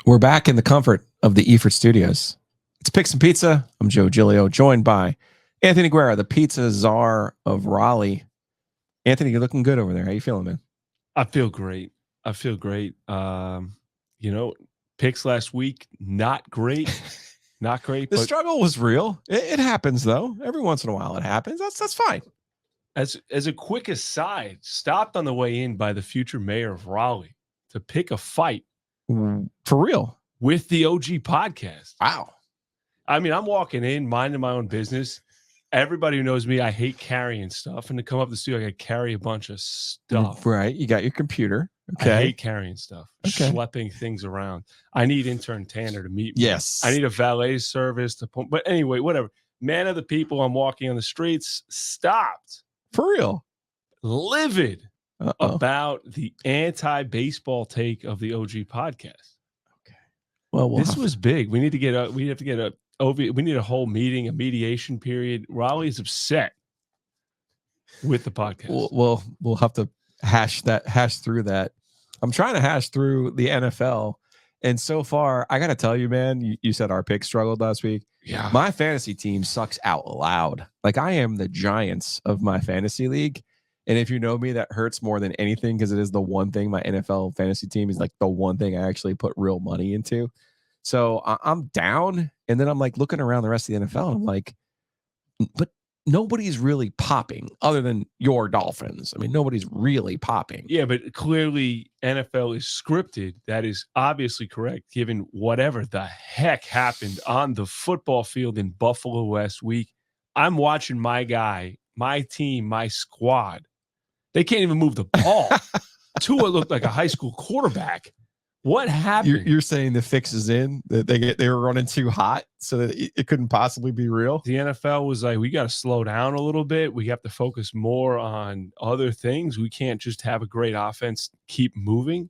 We're back in the comfort of the Eford Studios. It's Picks and Pizza. I'm Joe Giglio, joined by Anthony Guerra, the pizza czar of Raleigh. Anthony, you're looking good over there. How you feeling, man? I feel great. Picks last week, not great. Not great. The struggle was real. It happens, though. Every once in a while it happens. That's fine. As a quick aside, stopped on the way in by the future mayor of Raleigh to pick a fight. For real? With the OG podcast. Wow. I mean, I'm walking in, minding my own business. Everybody who knows me, I hate carrying stuff. And to come up the studio, I got to carry a bunch of stuff. Right. You got your computer. Okay. I hate carrying stuff, schlepping things around. I need intern Tanner to meet me. Yes. I need a valet service to pump. But anyway, whatever. Man of the people, I'm walking on the streets, stopped. For real? Livid about the anti-baseball take of the OG podcast. Okay. Well, this was big. We need a whole meeting, a mediation period. Raleigh is upset with the podcast. We'll have to hash through that. I'm trying to hash through the NFL, and so far, I got to tell you, man. You said our pick struggled last week. Yeah, my fantasy team sucks out loud. Like, I am the Giants of my fantasy league, and if you know me, that hurts more than anything because it is the one thing my NFL fantasy team is like the one thing I actually put real money into. So I'm down, and then I'm like looking around the rest of the NFL, and I'm like, but nobody's really popping other than your Dolphins. I mean, nobody's really popping. Yeah, but clearly NFL is scripted. That is obviously correct, given whatever the heck happened on the football field in Buffalo last week. I'm watching my guy, my team, my squad. They can't even move the ball. Tua looked like a high school quarterback. What happened? You're saying the fix is in, that they were running too hot so that it couldn't possibly be real? The NFL was like, we got to slow down a little bit. We have to focus more on other things. We can't just have a great offense keep moving.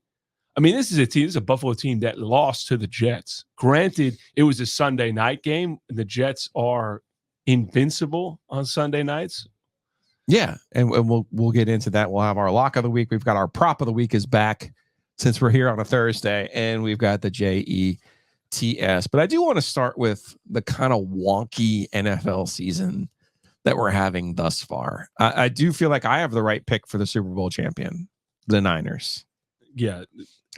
I mean, this is a Buffalo team that lost to the Jets. Granted, it was a Sunday night game, and the Jets are invincible on Sunday nights. Yeah, and we'll get into that. We'll have our lock of the week. We've got our prop of the week is back, since we're here on a Thursday, and we've got the JETS. But I do want to start with the kind of wonky NFL season that we're having thus far. I do feel like I have the right pick for the Super Bowl champion, the Niners. Yeah.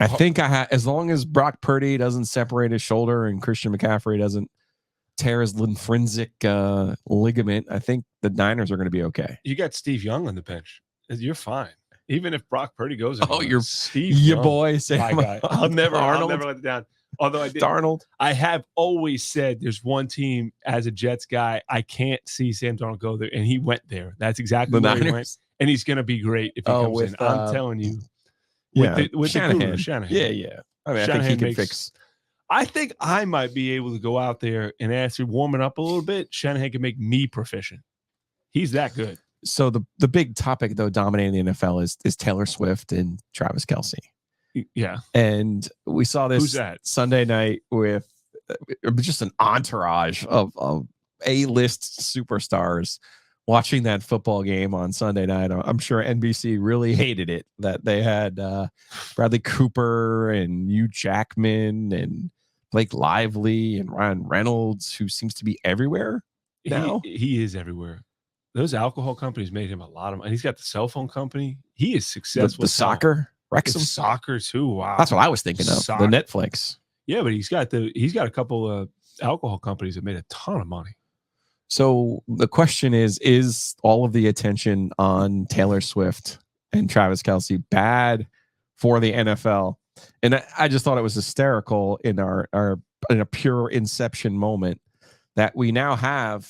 I think I have, as long as Brock Purdy doesn't separate his shoulder and Christian McCaffrey doesn't tear his lymphatic ligament, I think the Niners are going to be okay. You got Steve Young on the bench. You're fine. Even if Brock Purdy goes, you're Steve your Young, boy, Sam. My guy. I'll never let it down. Although I did, Darnold. I have always said there's one team as a Jets guy I can't see Sam Darnold go there, and he went there. That's exactly where he went, and he's going to be great if he comes in. I'm telling you. With Shanahan. Shanahan. Yeah. I mean, Shanahan, I think he can fix. I think I might be able to go out there and after warming up a little bit, Shanahan can make me proficient. He's that good. So the big topic, though, dominating the NFL is Taylor Swift and Travis Kelce. Yeah. And we saw this Sunday night with just an entourage of A-list superstars watching that football game on Sunday night. I'm sure NBC really hated it that they had Bradley Cooper and Hugh Jackman and Blake Lively and Ryan Reynolds, who seems to be everywhere now. He is everywhere. Those alcohol companies made him a lot of money. He's got the cell phone company. He is successful. The soccer, Wrexham, soccer too. Wow, that's what I was thinking of. The Netflix. Yeah, but he's got a couple of alcohol companies that made a ton of money. So the question is all of the attention on Taylor Swift and Travis Kelce bad for the NFL? And I just thought it was hysterical in in a pure inception moment that we now have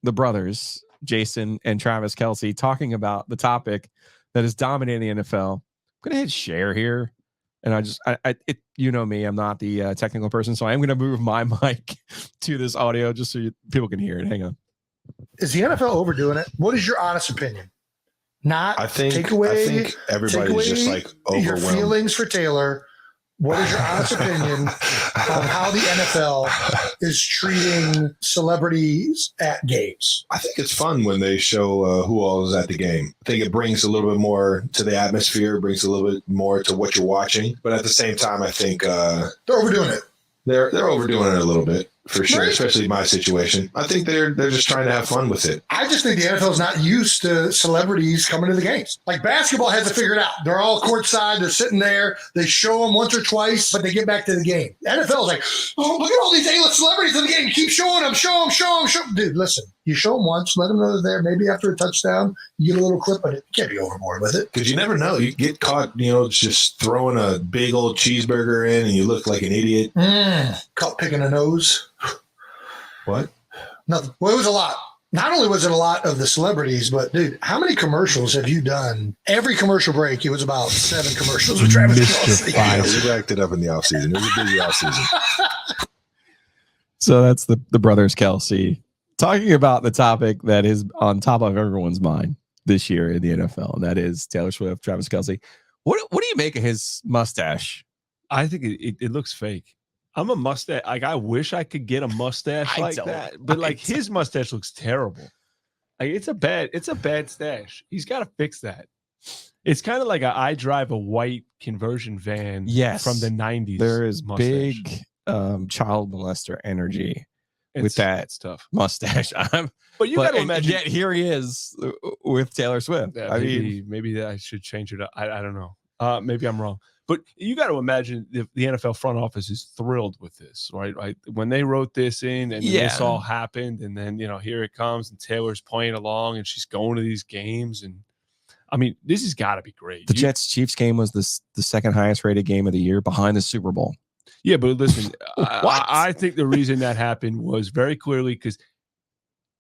the brothers, Jason and Travis Kelce, talking about the topic that is dominating the NFL. I'm going to hit share here. And you know me, I'm not the technical person, so I'm going to move my mic to this audio just so people can hear it. Hang on. Is the NFL overdoing it? What is your honest opinion? I think everybody's just like overwhelmed. Your feelings for Taylor. What is your honest opinion on how the NFL is treating celebrities at games? I think it's fun when they show who all is at the game. I think it brings a little bit more to the atmosphere, brings a little bit more to what you're watching. But at the same time, I think they're overdoing it. They're overdoing it a little bit. For sure, Right. especially my situation. I think they're just trying to have fun with it. I just think the NFL is not used to celebrities coming to the games. Like basketball has it figured out. They're all courtside. They're sitting there. They show them once or twice, but they get back to the game. The NFL is like, oh, look at all these A-list celebrities in the game. Keep showing them, show them. Dude, listen, you show them once, let them know they're there. Maybe after a touchdown, you get a little clip, but you can't be overboard with it. Because you never know. You get caught, just throwing a big old cheeseburger in and you look like an idiot. Caught picking a nose. What? Nothing. Well, it was a lot. Not only was it a lot of the celebrities, but dude, how many commercials have you done? Every commercial break, it was about 7 commercials with Travis Kelce. Yeah, we racked it up in the offseason. It was a busy offseason. So that's the brothers Kelce talking about the topic that is on top of everyone's mind this year in the NFL, and that is Taylor Swift, Travis Kelce. What do you make of his mustache? I think it looks fake. I'm a mustache. Like, I wish I could get a mustache like that, but like his mustache looks terrible. Like it's a bad stash. He's got to fix that. It's kind of like I drive a white conversion van. Yes, from the 90s. There is mustache. big child molester energy with that stuff mustache. But you got to imagine. Yet here he is with Taylor Swift. Yeah, maybe I should change it up. I don't know. Maybe I'm wrong. But you got to imagine the NFL front office is thrilled with this, right? When they wrote this in and this all happened, and then here it comes, and Taylor's playing along, and she's going to these games, and I mean, this has got to be great. The Jets-Chiefs game was the second highest rated game of the year, behind the Super Bowl. Yeah, but listen, I think the reason that happened was very clearly because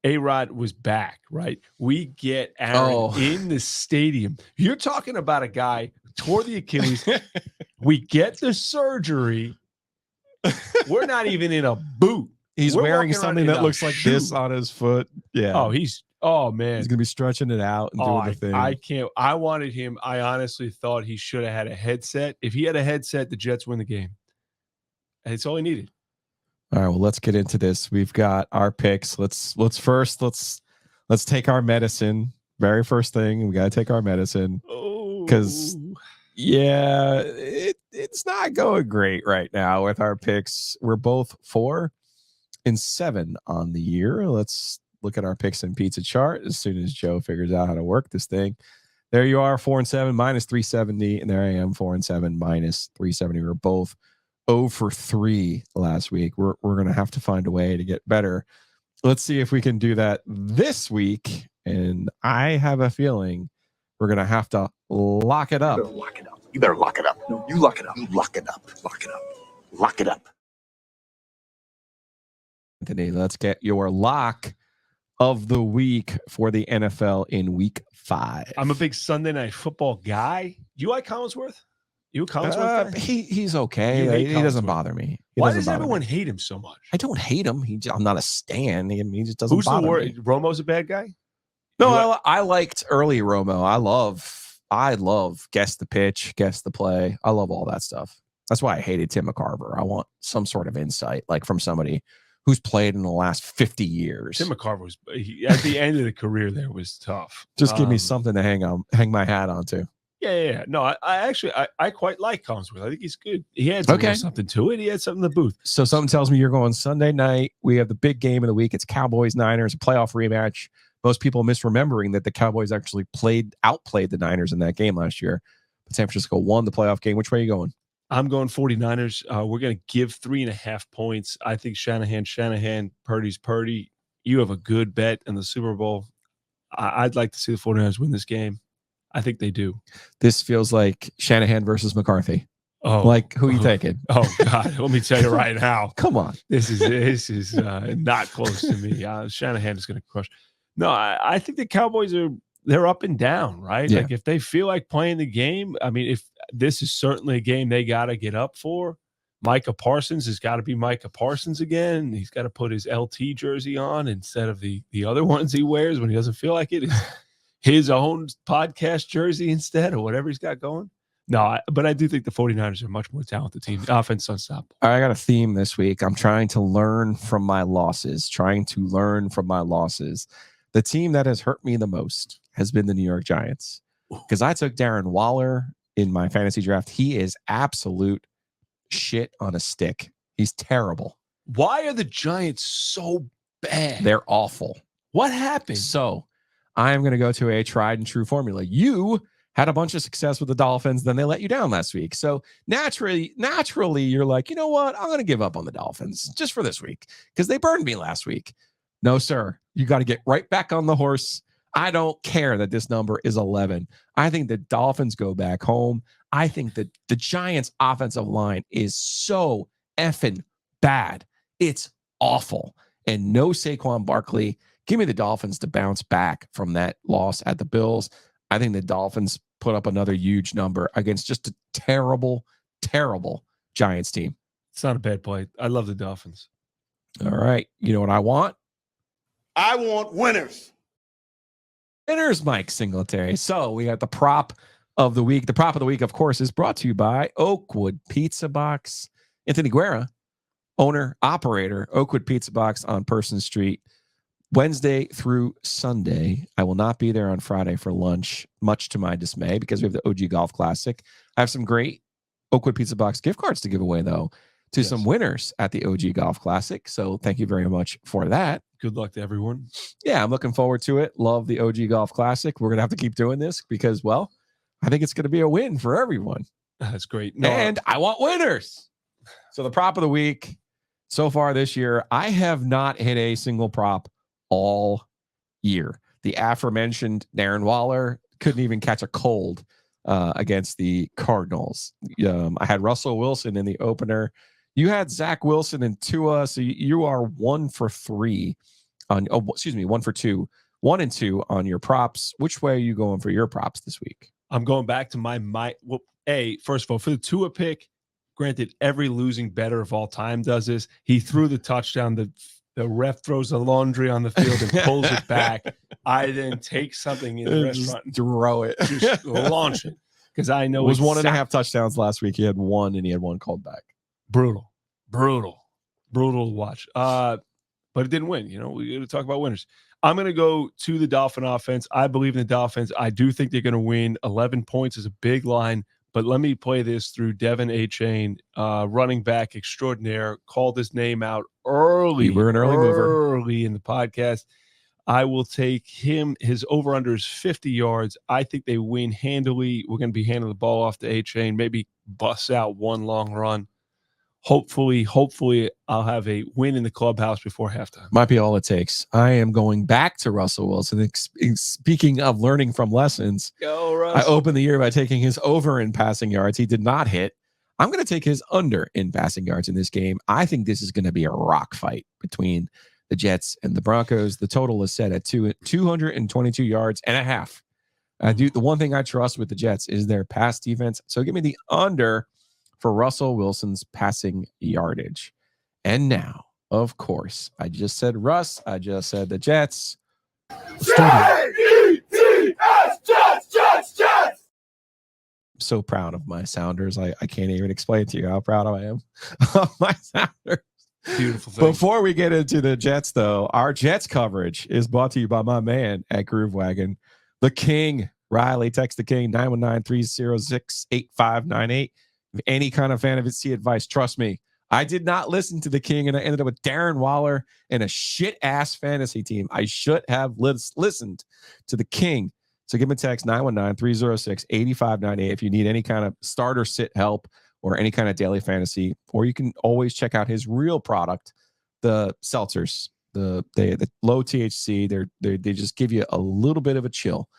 A-Rod was back, right? We get Aaron in the stadium. You're talking about a guy tore the Achilles. We get the surgery. We're not even in a boot. He's wearing something that looks like this on his foot. Yeah. Oh man. He's gonna be stretching it out and doing the thing. I can't. I wanted him. I honestly thought he should have had a headset. If he had a headset, the Jets win the game. And it's all he needed. All right. Well, let's get into this. We've got our picks. Let's take our medicine. Very first thing, we gotta take our medicine. Because it's not going great right now with our picks. We're both 4-7 on the year. Let's look at our picks and pizza chart as soon as Joe figures out how to work this thing. There you are, 4-7 minus 370, and there I am, 4-7 minus 370. We're both 0-3 last week. We're gonna have to find a way to get better. Let's see if we can do that this week. And I have a feeling we're going to have to lock it up. You better lock it up. No, you lock it up. You lock it up. Lock it up. Lock it up. Anthony, let's get your lock of the week for the NFL in week 5. I'm a big Sunday Night Football guy. You like Collinsworth? You a Collinsworth guy? He's okay. He doesn't bother me. Why does everyone hate him so much? I don't hate him. I'm not a stan. He just doesn't bother me. Romo's a bad guy? No, I liked early Romo. I love guess the pitch, guess the play. I love all that stuff. That's why I hated Tim McCarver. I want some sort of insight, like from somebody who's played in the last 50 years. Tim McCarver was at the end of the career there was tough. Just give me something to hang my hat onto. Yeah. No, I actually quite like Collinsworth. I think he's good. He had something to it. He had something in the booth. So something tells me you're going Sunday night. We have the big game of the week. It's Cowboys Niners, a playoff rematch. Most people misremembering that the Cowboys actually outplayed the Niners in that game last year. But San Francisco won the playoff game. Which way are you going? I'm going 49ers. We're going to give 3.5 points. I think Shanahan, Purdy's Purdy. You have a good bet in the Super Bowl. I'd like to see the 49ers win this game. I think they do. This feels like Shanahan versus McCarthy. Oh, like who are you taking? Oh God, let me tell you right now. Come on, this is not close to me. Shanahan is going to crush. No, I think the Cowboys they're up and down, right? Yeah. Like if they feel like playing the game, I mean, if this is certainly a game they got to get up for. Micah Parsons has got to be Micah Parsons again. He's got to put his LT jersey on instead of the other ones he wears when he doesn't feel like it. His own podcast jersey instead, or whatever he's got going. No, but I do think the 49ers are a much more talented team. The offense is unstoppable. I got a theme this week. I'm trying to learn from my losses. The team that has hurt me the most has been the New York Giants because I took Darren Waller in my fantasy draft. He is absolute shit on a stick. He's terrible. Why are the Giants so bad? They're awful. What happened? So I am going to go to a tried and true formula. You had a bunch of success with the Dolphins, then they let you down last week. So naturally, you're like, you know what? I'm going to give up on the Dolphins just for this week because they burned me last week. No, sir. You got to get right back on the horse. I don't care that this number is 11. I think the Dolphins go back home. I think that the Giants' offensive line is so effing bad. It's awful. And no Saquon Barkley. Give me the Dolphins to bounce back from that loss at the Bills. I think the Dolphins put up another huge number against just a terrible, terrible Giants team. It's not a bad play. I love the Dolphins. All right. You know what I want? I want winners. Winners, Mike Singletary. So we got the prop of the week. The prop of the week, of course, is brought to you by Oakwood Pizza Box. Anthony Guerra, owner, operator, Oakwood Pizza Box on Person Street. Wednesday through Sunday. I will not be there on Friday for lunch, much to my dismay, because we have the OG Golf Classic. I have some great Oakwood Pizza Box gift cards to give away, though, to some winners at the OG Golf Classic. So thank you very much for that. Good luck to everyone. Yeah, I'm looking forward to it. Love the OG Golf Classic. We're going to have to keep doing this because, well, I think it's going to be a win for everyone. That's great. And I want winners. So the prop of the week so far this year, I have not hit a single prop all year. The aforementioned Darren Waller couldn't even catch a cold against the Cardinals. I had Russell Wilson in the opener. You had Zach Wilson and Tua, so you are 1 for 3 on. Oh, excuse me, 1 for 2, 1 and 2 on your props. Which way are you going for your props this week? I'm going back to my well. First of all, for the Tua pick, granted, every losing bettor of all time does this. He threw the touchdown. The ref throws the laundry on the field and pulls it back. I then take something in the restaurant and throw it, just launch it, because I know it was 1.5 touchdowns last week. He had 1 and he had 1 called back. Brutal to watch. But it didn't win. You know, we got to talk about winners. I'm going to go to the Dolphin offense. I believe in the Dolphins. I do think they're going to win. 11 points is a big line. But let me play this through Devin ACHANE, running back extraordinaire. Called his name out early. We're an early mover. Early in the podcast. I will take him. His over-under is 50 yards. I think they win handily. We're going to be handing the ball off to ACHANE. Maybe bust out one long run. Hopefully, I'll have a win in the clubhouse before halftime. Might be all it takes. I am going back to Russell Wilson. Speaking of learning from lessons, Go, Russell. I opened the year by taking his over in passing yards. He did not hit. I'm going to take his under in passing yards in this game. I think this is going to be a rock fight between the Jets and the Broncos. The total is set at 222 yards and a half. The one thing I trust with the Jets is their pass defense. So give me the under for Russell Wilson's passing yardage. And now, of course, I just said Russ. I just said the Jets. Jets. So proud of my Sounders. I can't even explain to you how proud I am of my Sounders. Beautiful thing. Before we get into the Jets, though, our Jets coverage is brought to you by my man at Groove Wagon, the King. Riley, text the King, 919-306-8598. Any kind of fantasy advice, trust me, I did not listen to the King, and I ended up with Darren Waller and a shit-ass fantasy team. I should have listened to the King. So give him a text, 919-306-8598, if you need any kind of start or sit help or any kind of daily fantasy. Or you can always check out his real product, the seltzers, the low THC. They just give you a little bit of a chill.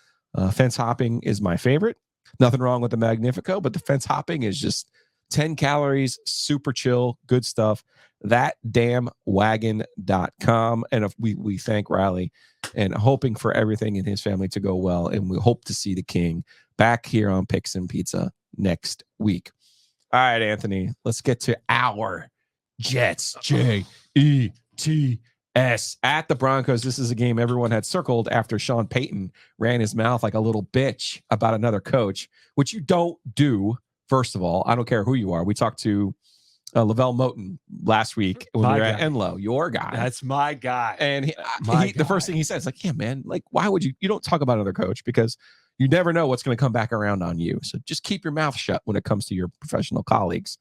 Fence hopping is my favorite. Nothing wrong with the Magnifico, but the fence hopping is just 10 calories, super chill, good stuff. Thatdamnwagon.com. And if we thank Raleigh and hoping for everything in his family to go well. And we hope to see the King back here on Picks and Pizza next week. All right, Anthony, let's get to our Jets. Jets. S at the Broncos. This is a game everyone had circled after Sean Payton ran his mouth like a little bitch about another coach, which you don't do. First of all, I don't care who you are. We talked to Lavelle Moten last week when we were at Enloe, your guy. That's my guy. And the first thing he said is like, yeah, man, like, why would you don't talk about another coach because you never know what's going to come back around on you. So just keep your mouth shut when it comes to your professional colleagues.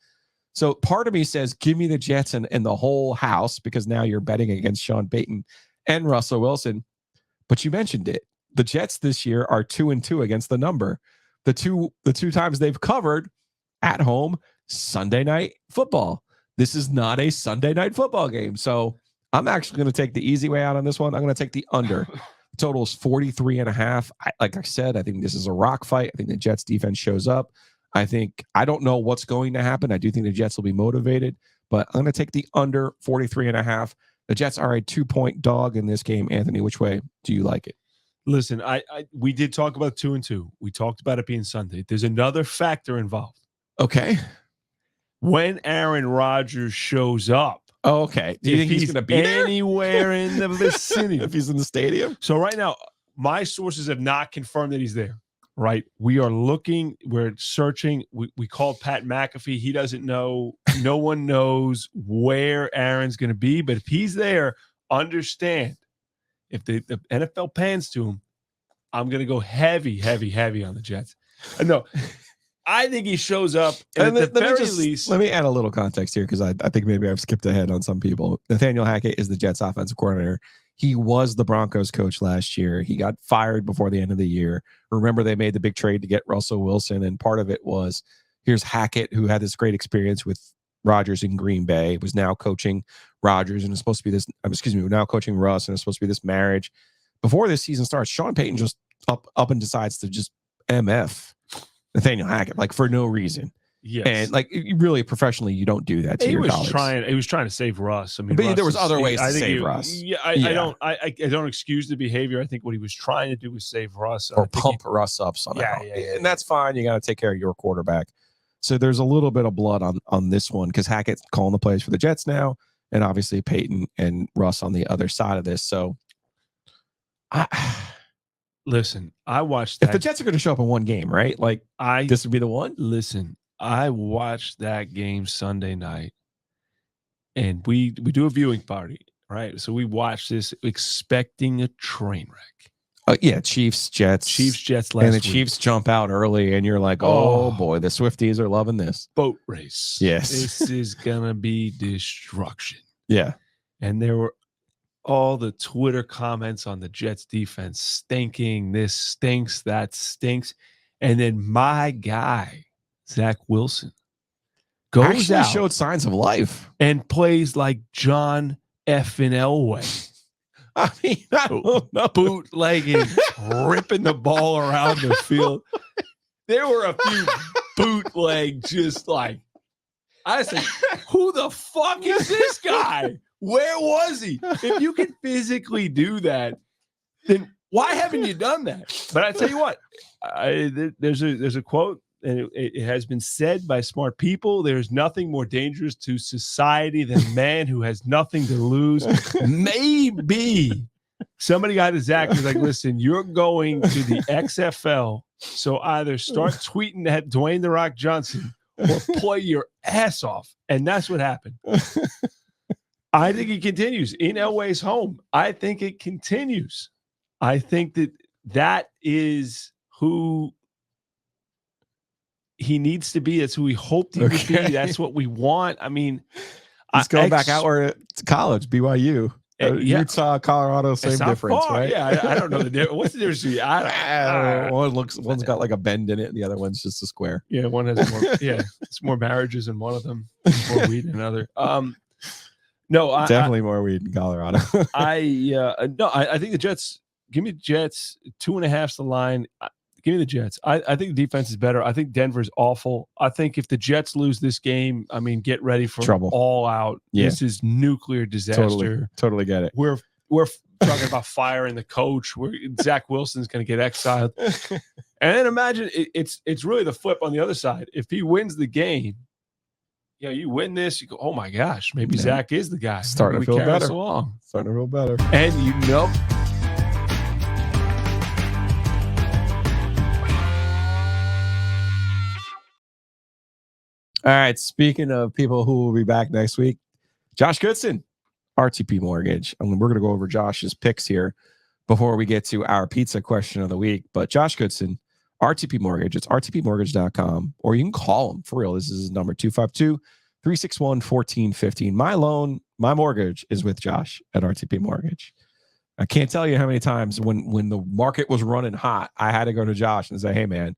So part of me says, give me the Jets and the whole house because now you're betting against Sean Payton and Russell Wilson. But you mentioned it. The Jets this year are 2-2 against the number. The two times they've covered at home, Sunday night football. This is not a Sunday night football game. So I'm actually going to take the easy way out on this one. I'm going to take the under. The total is 43.5. Like I said, I think this is a rock fight. I think the Jets defense shows up. I don't know what's going to happen. I do think the Jets will be motivated, but I'm going to take the under 43.5. The Jets are a 2-point dog in this game. Anthony, which way do you like it? Listen, we did talk about 2-2. We talked about it being Sunday. There's another factor involved. Okay. When Aaron Rodgers shows up. Oh, okay. Do you think he's going to be anywhere in the vicinity? If he's in the stadium? So right now, my sources have not confirmed that he's there. Right. We are looking. We're searching. We called Pat McAfee. He doesn't know. No one knows where Aaron's going to be. But if he's there, understand, if the NFL pans to him, I'm going to go heavy on the Jets. No. I think he shows up, and at the very least. Let me add a little context here because I think maybe I've skipped ahead on some people. Nathaniel Hackett is the Jets offensive coordinator. He was the Broncos coach last year. He got fired before the end of the year. Remember, they made the big trade to get Russell Wilson, and part of it was here's Hackett, who had this great experience with Rodgers in Green Bay, was now coaching Rodgers, and it's supposed to be this. Now coaching Russ, and it's supposed to be this marriage. Before this season starts, Sean Payton just up and decides to just MF Nathaniel Hackett, like for no reason. Yes. And like really professionally, you don't do that to your colleagues. He was trying to save Russ. I mean, but there was other ways to save Russ. Yeah, I don't excuse the behavior. I think what he was trying to do was save Russ. Or pump Russ up somehow. Yeah. And that's fine. You got to take care of your quarterback. So there's a little bit of blood on this one because Hackett's calling the plays for the Jets now. And obviously Peyton and Russ on the other side of this. So listen, I watched that. If the Jets are going to show up in one game, right? Like this would be the one. Listen, I watched that game Sunday night, and we do a viewing party, right? So we watched this expecting a train wreck. Yeah, Chiefs, Jets last week. And the Chiefs jump out early, and you're like, oh boy, the Swifties are loving this. Boat race. Yes. This is going to be destruction. Yeah. And there were all the Twitter comments on the Jets defense stinking. This stinks. That stinks. And then my guy, Zach Wilson, goes out, showed signs of life, and plays like John effing Elway. I mean, bootlegging, ripping the ball around the field. There were a few bootleg, just like I said, who the fuck is this guy? Where was he? If you can physically do that, then why haven't you done that? But I tell you what, there's a quote, and it has been said by smart people. There's nothing more dangerous to society than a man who has nothing to lose. Maybe somebody got to Zach was like, listen, you're going to the XFL, so either start tweeting at Dwayne The Rock Johnson or play your ass off. And that's what happened. I think he continues in Elway's home. I think it continues. I think that is who he needs to be. That's who we hoped he would be. That's what we want. I mean, he's going back out where to college, BYU. Utah, Colorado, same difference, far, right? Yeah, I don't know the difference. What's the difference? I don't know. One's got like a bend in it, and the other one's just a square. Yeah, one has more. Yeah, it's more marriages in one of them, more weed in another. No, definitely more weed in Colorado. I think the Jets. Give me the Jets. 2.5's the line. Give me the Jets. I think the defense is better. I think Denver's awful. I think if the Jets lose this game, I mean, get ready for trouble. All out. Yeah. This is nuclear disaster. Totally get it. We're talking about firing the coach. Zach Wilson's going to get exiled. And then imagine it's really the flip on the other side. If he wins the game, Yeah, you win this, you go, oh my gosh, maybe Zach is the guy. Starting to Maybe we feel carry us better. along. Starting to feel better. And you know, All right. Speaking of people who will be back next week, Josh Goodson, RTP Mortgage. We're going to go over Josh's picks here before we get to our pizza question of the week. But Josh Goodson, RTP Mortgage. It's rtpmortgage.com, or you can call him for real. This is his number 252-361-1415. My loan, my mortgage is with Josh at RTP Mortgage. I can't tell you how many times when the market was running hot, I had to go to Josh and say, hey, man,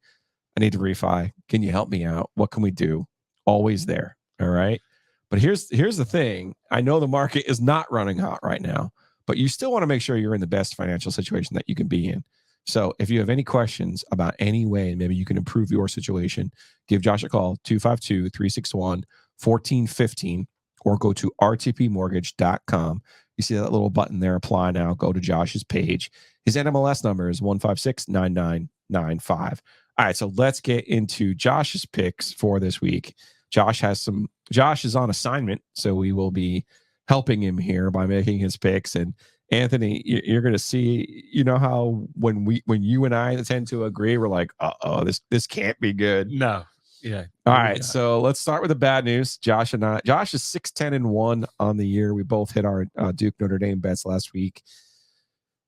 I need to refi. Can you help me out? What can we do? Always there. All right. But here's the thing. I know the market is not running hot right now, but you still want to make sure you're in the best financial situation that you can be in. So if you have any questions about any way maybe you can improve your situation, give Josh a call, 252-361-1415, or go to rtpmortgage.com. You see that little button there, apply now. Go to Josh's page. His NMLS number is 1569995. All right, so let's get into Josh's picks for this week. Josh is on assignment, so we will be helping him here by making his picks. And Anthony, you're going to see, you know how when you and I tend to agree, we're like, this can't be good. no. Yeah. All right, so let's start with the bad news. Josh is 6-10-1 on the year. We both hit our Duke Notre Dame bets last week.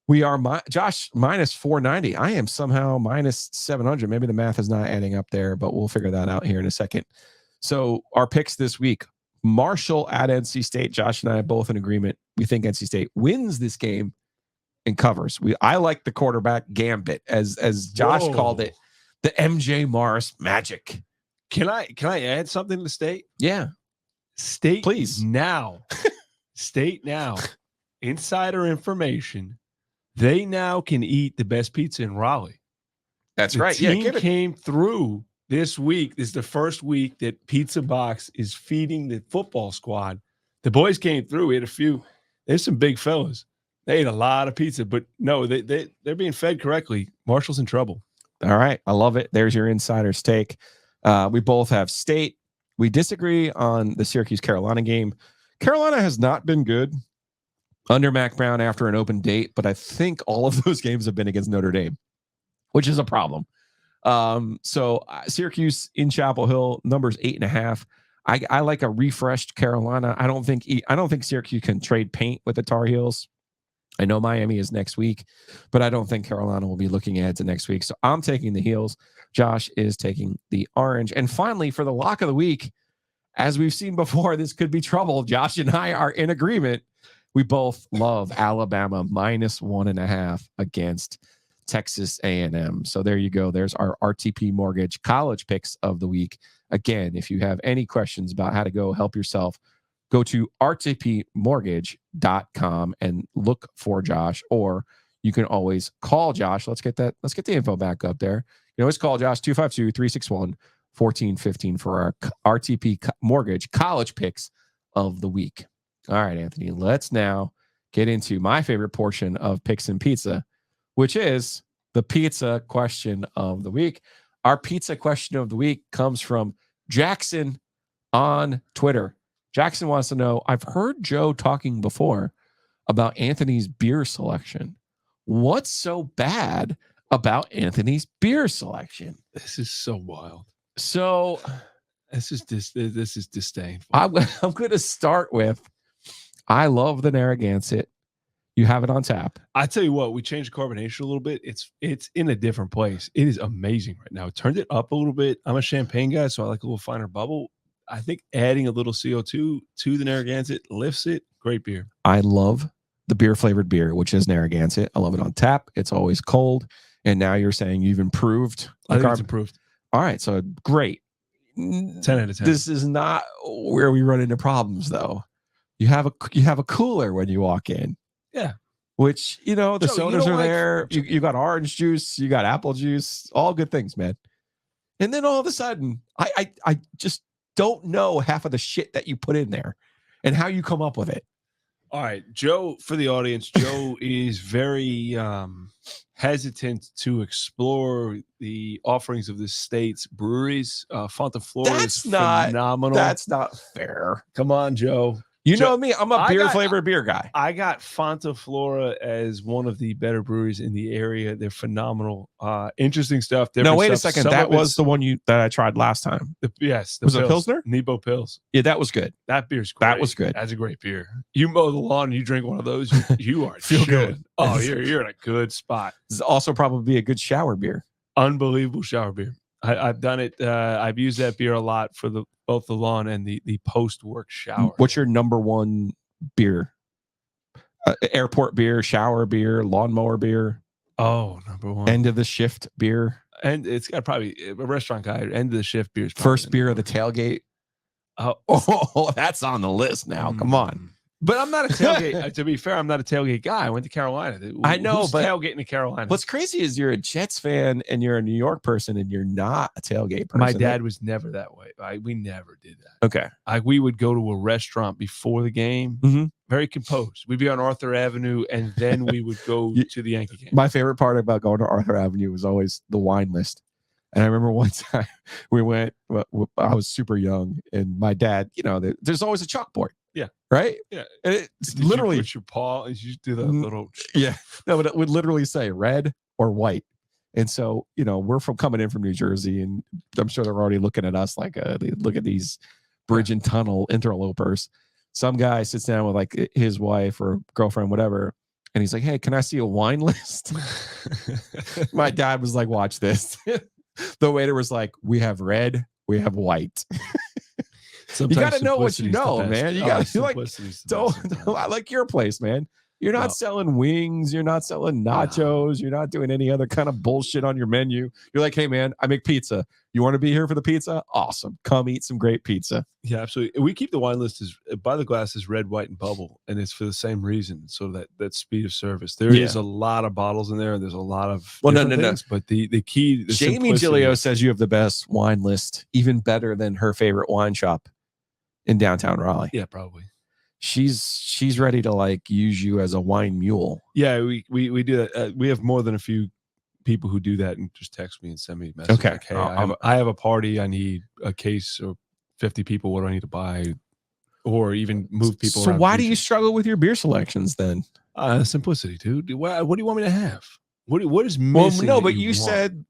We are Josh minus 490. I am somehow minus 700. Maybe the math is not adding up there, but we'll figure that out here in a second. So our picks this week: Marshall at NC State. Josh and I are both in agreement. We think NC State wins this game and covers. I like the quarterback gambit, as Josh called it, the MJ Morris magic. Can I add something to State? Yeah. State, please. Now. State now. Insider information. They now can eat the best pizza in Raleigh. That's the right. Team came through this week. This is the first week that Pizza Box is feeding the football squad. The boys came through. We had a few. There's some big fellas. They ate a lot of pizza, but no, they're being fed correctly. Marshall's in trouble. All right. I love it. There's your insider's take. We both have State. We disagree on the Syracuse-Carolina game. Carolina has not been good under Mac Brown after an open date, but I think all of those games have been against Notre Dame, which is a problem. So Syracuse in Chapel Hill, numbers 8.5. I like a refreshed Carolina. I don't think Syracuse can trade paint with the Tar Heels. I know Miami is next week, but I don't think Carolina will be looking ahead to next week. So I'm taking the Heels. Josh is taking the orange. And finally, for the lock of the week, as we've seen before, this could be trouble. Josh and I are in agreement. We both love Alabama minus 1.5 against Texas A&M. So there you go. There's our RTP Mortgage college picks of the week. Again, if you have any questions about how to go help yourself, go to rtpmortgage.com and look for Josh, or you can always call Josh. Let's get the info back up there. You can always call Josh 252-361-1415 for our RTP Mortgage college picks of the week. All right, Anthony, let's now get into my favorite portion of Picks and Pizza, which is the pizza question of the week. Our pizza question of the week comes from Jackson on Twitter. Jackson wants to know, I've heard Joe talking before about Anthony's beer selection. What's so bad about Anthony's beer selection? This is so wild. So this is disdainful. I'm going to start with, I love the Narragansett. You have it on tap. I tell you what, we changed the carbonation a little bit. It's in a different place. It is amazing right now. Turned it up a little bit. I'm a champagne guy, so I like a little finer bubble. I think adding a little CO2 to the Narragansett lifts it. Great beer. I love the beer flavored beer, which is Narragansett. I love it on tap. It's always cold. And now you're saying you've improved. I think it's improved. All right. So great. 10 out of 10. This is not where we run into problems, though. You have a cooler when you walk in. Yeah. Which, the Joe, sodas are there. You got orange juice. You got apple juice. All good things, man. And then all of a sudden, I just don't know half of the shit that you put in there and how you come up with it. All right, Joe, for the audience, Joe is very hesitant to explore the offerings of the state's breweries. Fontaflora is phenomenal. That's not fair. Come on, Joe. You know me. I'm a flavored beer guy. I got Fontaflora as one of the better breweries in the area. They're phenomenal. Interesting stuff. No, wait stuff. a second. That was the one that I tried last time. Yes. Was it Pilsner? Nebo Pils. Yeah, that was good. That beer's great. That was good. That's a great beer. You mow the lawn and you drink one of those, you are Feel chilling. good. Oh, you're in a good spot. This is also probably a good shower beer. Unbelievable shower beer. I've done it. I've used that beer a lot for both the lawn and the post-work shower. What's your number one beer? Airport beer, shower beer, lawnmower beer. Oh, number one. End of the shift beer. And it's got probably a restaurant guy. End of the shift beer. First beer of the tailgate. Oh, that's on the list now. Come on. But I'm not a tailgate. To be fair, I'm not a tailgate guy. I went to Carolina. I know, Who's but tailgating to Carolina. What's crazy is you're a Jets fan and you're a New York person and you're not a tailgate person. My dad was never that way. We never did that. Okay. We would go to a restaurant before the game, very composed. We'd be on Arthur Avenue, and then we would go to the Yankee game. My favorite part about going to Arthur Avenue was always the wine list. And I remember one time we went, I was super young, and my dad, there's always a chalkboard. Yeah. Right? Yeah. And it's Did literally. You put your paw and you do the little. Yeah. No, but it would literally say red or white. And so, we're coming in from New Jersey, and I'm sure they're already looking at us like, look at these bridge and tunnel interlopers. Some guy sits down with like his wife or girlfriend, whatever. And he's like, hey, can I see a wine list? My dad was like, watch this. The waiter was like, we have red, we have white. Sometimes you got to know what you know, man. You got to like, don't, I like your place, man. You're not selling wings. You're not selling nachos. You're not doing any other kind of bullshit on your menu. You're like, hey, man, I make pizza. You want to be here for the pizza? Awesome. Come eat some great pizza. Yeah, absolutely. We keep the wine list by the glass is red, white, and bubble, and it's for the same reason. So that speed of service. There is a lot of bottles in there, and there's a lot of things. But the key, Jamie Giglio says you have the best wine list, even better than her favorite wine shop in downtown Raleigh. Yeah, probably. She's ready to like use you as a wine mule. Yeah, we do that. We have more than a few people who do that and just text me and send me a message. Okay. Like, hey, I have a party. I need a case or 50 people. What do I need to buy? Or even move people. So why do you struggle with your beer selections then? Simplicity, dude. What do you want me to have? What is missing? Well, no, but you said,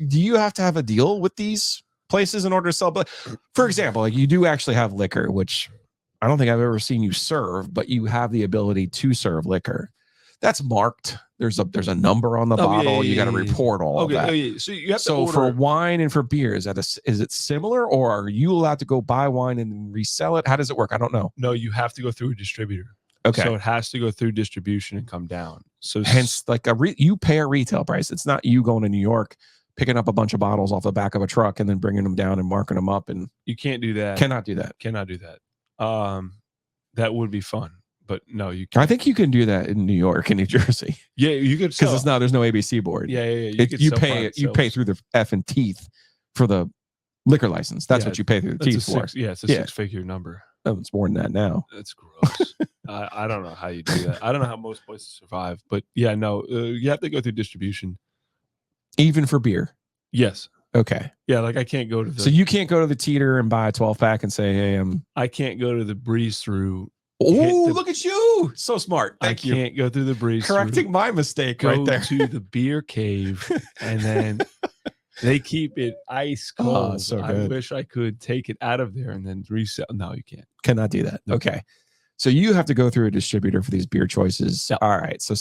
do you have to have a deal with these places in order to sell? But for example, like you do actually have liquor, which I don't think I've ever seen you serve, but you have the ability to serve liquor. That's marked. There's a number on the bottle. You got to report all of that. So you have to order. For wine and for beer, is it similar, or are you allowed to go buy wine and resell it? How does it work? I don't know. No, you have to go through a distributor. Okay, so it has to go through distribution and come down. So hence, like you pay a retail price. It's not you going to New York, picking up a bunch of bottles off the back of a truck and then bringing them down and marking them up. And you can't do that. Cannot do that. Cannot do that. That would be fun, but no, you can't. I think you can do that in New York and New Jersey. Yeah, you could, because there's no ABC board. Yeah. You pay through the F and teeth for the liquor license. That's what you pay through the teeth for. It's a six-figure number. Oh, it's more than that now. That's gross. I don't know how you do that. I don't know how most places survive, but yeah, no, you have to go through distribution, even for beer. Yes. Okay. Yeah, like I can't go to the. So you can't go to the Teeter and buy a 12-pack and say, "Hey, I can't go to the breeze through." Oh, look at you! So smart. Thank you. I can't go through the breeze. Correcting my mistake right there. Go to the beer cave, and then they keep it ice cold. Oh, so good. I wish I could take it out of there and then resell. No, you can't. Cannot do that. Okay. So you have to go through a distributor for these beer choices. Yep. All right. So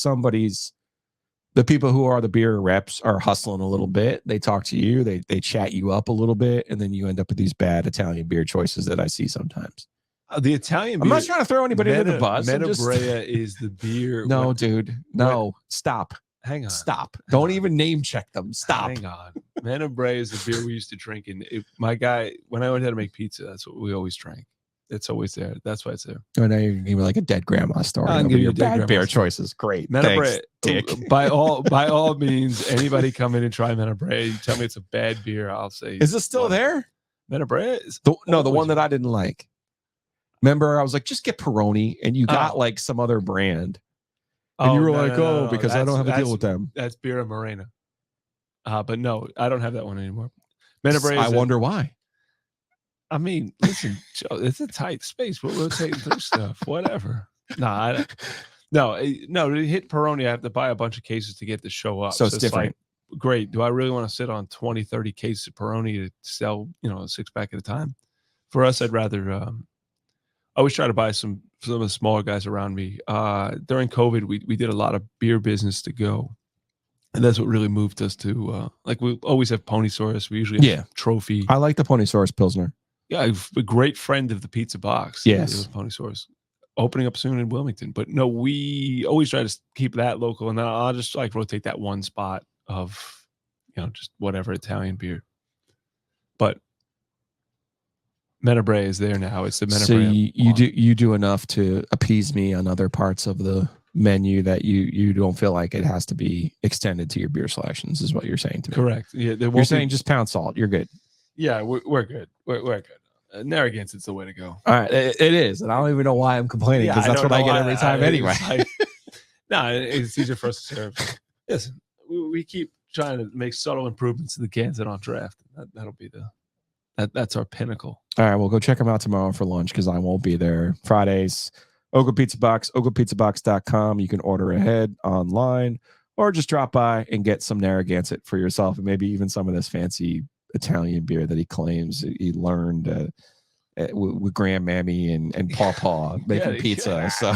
the people who are the beer reps are hustling a little bit. They talk to you, they chat you up a little bit, and then you end up with these bad Italian beer choices that I see sometimes. The Italian beer. I'm not trying to throw anybody under the bus. Menabrea is the beer. No, dude. No. Stop. Hang on. Stop. Don't even name check them. Stop. Hang on. Menabrea is the beer we used to drink. And my guy, when I went to make pizza, that's what we always drank. It's always there. That's why it's there. Oh, now you're giving me like a dead grandma story. I'll give you your a dead bad beer choices. Great. Menabrea, Dick. By all means, anybody come in and try Menabrea. You tell me it's a bad beer, I'll say. Is it still there? Menabrea is the one that I didn't like. Remember, I was like, just get Peroni, and you got like some other brand. And you were no, like, no, no, because I don't have a deal that's- with them. That's Birra Morena. But no, I don't have that one anymore. Menabre I wonder why. I mean, listen, Joe, it's a tight space. We're rotating through stuff. Whatever. No, to hit Peroni, I have to buy a bunch of cases to get the show up. So it's different. Like, great. Do I really want to sit on 20, 30 cases of Peroni to sell, a 6-pack at a time? For us, I'd rather I always try to buy some of the smaller guys around me. During COVID, we did a lot of beer business to go. And that's what really moved us to we always have Ponysaurus. We usually have Trophy. I like the Ponysaurus Pilsner. Yeah, a great friend of the Pizza Box. Yes. Ponysaurus. Opening up soon in Wilmington. But no, we always try to keep that local. And then I'll just rotate that one spot of, just whatever Italian beer. But Menabre is there now. It's the Menabre. So you do enough to appease me on other parts of the menu that you don't feel like it has to be extended to your beer selections, is what you're saying to me. Correct. Yeah, you're saying just pound salt. You're good. Yeah, we're good. We're good. Narragansett, it's the way to go. All right, it is, and I don't even know why I'm complaining, because that's what I get every time anyway. It's easier for us to serve. Listen, we keep trying to make subtle improvements to the cans on draft. That'll be that's our pinnacle. All right, well, go check them out tomorrow for lunch, because I won't be there. Fridays, Ogo Pizza Box, ogopizzabox.com. You can order ahead online, or just drop by and get some Narragansett for yourself, and maybe even some of this fancy Italian beer that he claims he learned with Grandmammy and Paw making pizza. So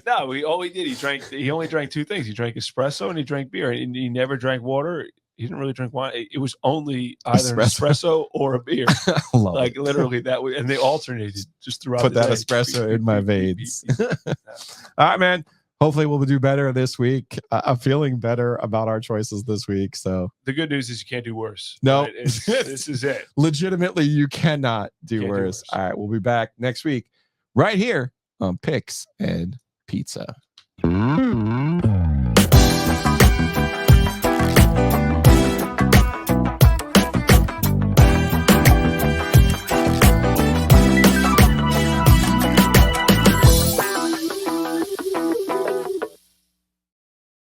no, all he did, he only drank two things. He drank espresso and he drank beer, and he never drank water. He didn't really drink wine. It was only either an espresso or a beer. Literally that way, and they alternated just throughout. Put the that day. espresso in my veins. All right, man. Hopefully we'll do better this week. I'm feeling better about our choices this week. So the good news is you can't do worse. No, right? This is it. Legitimately, you cannot do worse. All right, we'll be back next week right here on Picks and Pizza.